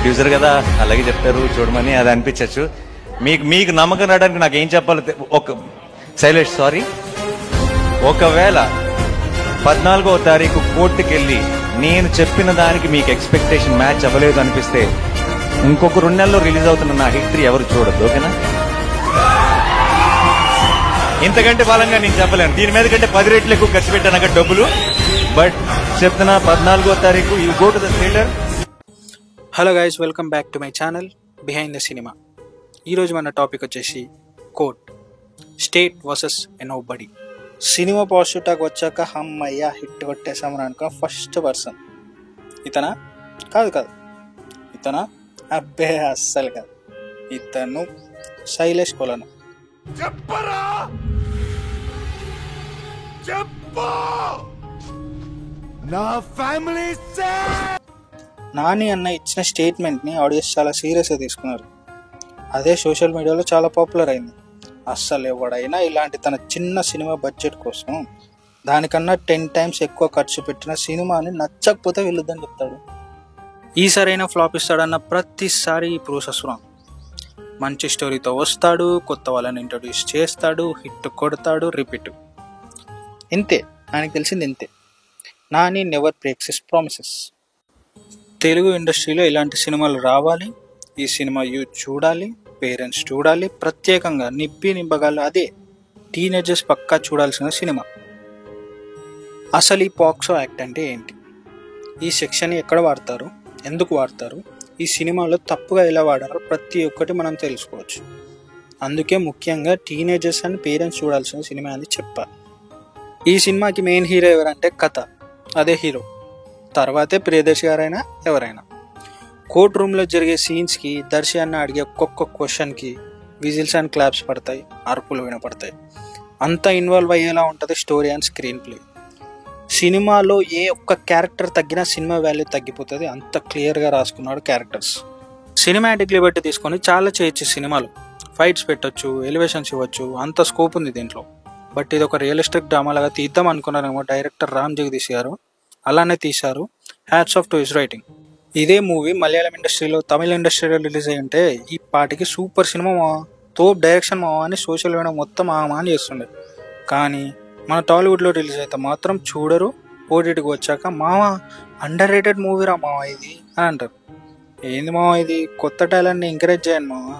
Producer కదా అలాగే చెప్తారు చూడమని అది అనిపించచ్చు. మీకు నమ్మకం రావడానికి నాకు ఏం చెప్పాలో ఒక శైలేష్ సారీ, ఒకవేళ 14వ తారీఖు కోర్టుకి వెళ్ళి నేను చెప్పిన దానికి మీకు ఎక్స్పెక్టేషన్ మ్యాచ్ అవ్వలేదు అనిపిస్తే ఇంకొక 2 నెలల్లో రిలీజ్ అవుతున్న నా హిస్టరీ ఎవరు చూడద్దు, ఓకేనా? ఇంతకంటే బలంగా నేను చెప్పలేను. దీని మీద కంటే 10 రెట్లు ఎక్కువ ఖర్చు పెట్టాను అక్కడ డబ్బులు. బట్ చెప్తున్నా 14వ తారీఖు you go to the theatre. Hello guys, welcome back to my channel behind the cinema. ఈరోజు మన టాపిక్ వచ్చేసి court, state versus nobody. Cinema positive talk వచ్చాక అమ్మయ్య హిట్ కొట్టేసామని అనుకో ఫస్ట్ పర్సన్ ఇతనా? కాదు ఇతనా? అబ్బే అస్సలు కాదు. ఇతను శైలేష్ కొలను. నాని అన్న ఇచ్చిన స్టేట్మెంట్ని ఆడియన్స్ చాలా సీరియస్గా తీసుకున్నారు. అదే సోషల్ మీడియాలో చాలా పాపులర్ అయింది. అస్సలు ఎవడైనా ఇలాంటి తన చిన్న సినిమా బడ్జెట్ కోసం దానికన్నా 10 times ఎక్కువ ఖర్చు పెట్టిన సినిమాని నచ్చకపోతే వెళ్ళొద్దని చెప్తాడు. ఈసారైనా ఫ్లాప్ ఇస్తాడన్న ప్రతిసారి ఈ ప్రాసెస్ రాంగ్. మంచి స్టోరీతో వస్తాడు, కొత్త వాళ్ళని ఇంట్రొడ్యూస్ చేస్తాడు, హిట్ కొడతాడు, రిపీట్. ఇంతే, నాకు తెలిసింది ఇంతే. Nani never breaks his promises. Telugu ఇండస్ట్రీలో ఇలాంటి సినిమాలు రావాలి, ఈ సినిమా యూత్ చూడాలి, పేరెంట్స్ చూడాలి, ప్రత్యేకంగా నిబ్బగాలు అదే టీనేజర్స్ పక్కా చూడాల్సిన సినిమా. అసలు ఈ పాక్సో యాక్ట్ అంటే ఏంటి? ఈ సెక్షన్ ఎక్కడ వాడతారు, ఎందుకు వాడతారు, ఈ సినిమాలో తప్పుగా ఎలా వాడారో ప్రతి ఒక్కటి మనం తెలుసుకోవచ్చు. అందుకే ముఖ్యంగా టీనేజర్స్ అండ్ పేరెంట్స్ చూడాల్సిన సినిమా అని చెప్పాలి. ఈ సినిమాకి మెయిన్ హీరో ఎవరంటే కథ, అదే హీరో. తర్వాతే ప్రియదర్శి గారైనా ఎవరైనా. కోర్ట్ రూమ్లో జరిగే సీన్స్కి దర్శి అన్న అడిగే ఒక్కొక్క క్వశ్చన్కి విజిల్స్ అండ్ క్లాప్స్ పడతాయి, అరుపులు వినపడతాయి. అంత ఇన్వాల్వ్ అయ్యేలా ఉంటుంది స్టోరీ అండ్ స్క్రీన్ ప్లే. సినిమాలో ఏ ఒక్క క్యారెక్టర్ తగ్గినా సినిమా వాల్యూ తగ్గిపోతుంది, అంత క్లియర్గా రాసుకున్నాడు క్యారెక్టర్స్. సినిమాటిక్ లిబర్టీ తీసుకొని చాలా చేయొచ్చు సినిమాలు. ఫైట్స్ పెట్టొచ్చు, ఎలివేషన్స్ ఇవ్వచ్చు, అంత స్కోప్ ఉంది దీంట్లో. బట్ ఇది ఒక రియలిస్టిక్ డ్రామాలాగా తీద్దాం అనుకున్నారేమో డైరెక్టర్ రామ్ జగదీష్ గారు. అలానే తీశారు. Hats off to his writing. ఇదే మూవీ మలయాళం ఇండస్ట్రీలో, తమిళ ఇండస్ట్రీలో రిలీజ్ అయ్యి ఉంటే ఈ పాటికి సూపర్ సినిమా తోప్ డైరెక్షన్ మావా అని సోషల్ మీడియా మొత్తం అని చేస్తుండే. కానీ మన టాలీవుడ్లో రిలీజ్ అయితే మాత్రం చూడరు. ఓటీటీకి వచ్చాక మావా అండర్ రేటెడ్ మూవీరా మావా ఇది అని అంటారు. ఏంది మావా ఇది? కొత్త టాలెంట్ని ఎంకరేజ్ చేయండి మావా.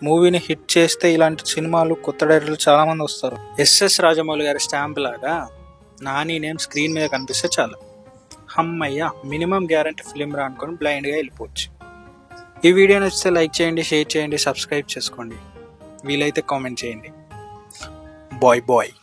మూవీని హిట్ చేస్తే ఇలాంటి సినిమాలు కొత్త డైరెక్టర్లు చాలామంది వస్తారు. ఎస్ఎస్ రాజమౌళి గారి స్టాంప్ లాగా నాని నేమ్ స్క్రీన్ మీద కనిపిస్తే చాలు, అమ్మయ్య మినిమం గ్యారంటీ ఫిలిం రా అనుకొని బ్లైండ్గా వెళ్ళిపోవచ్చు. ఈ వీడియో నచ్చితే లైక్ చేయండి, షేర్ చేయండి, సబ్స్క్రైబ్ చేసుకోండి, వీలైతే కామెంట్ చేయండి. బాయ్.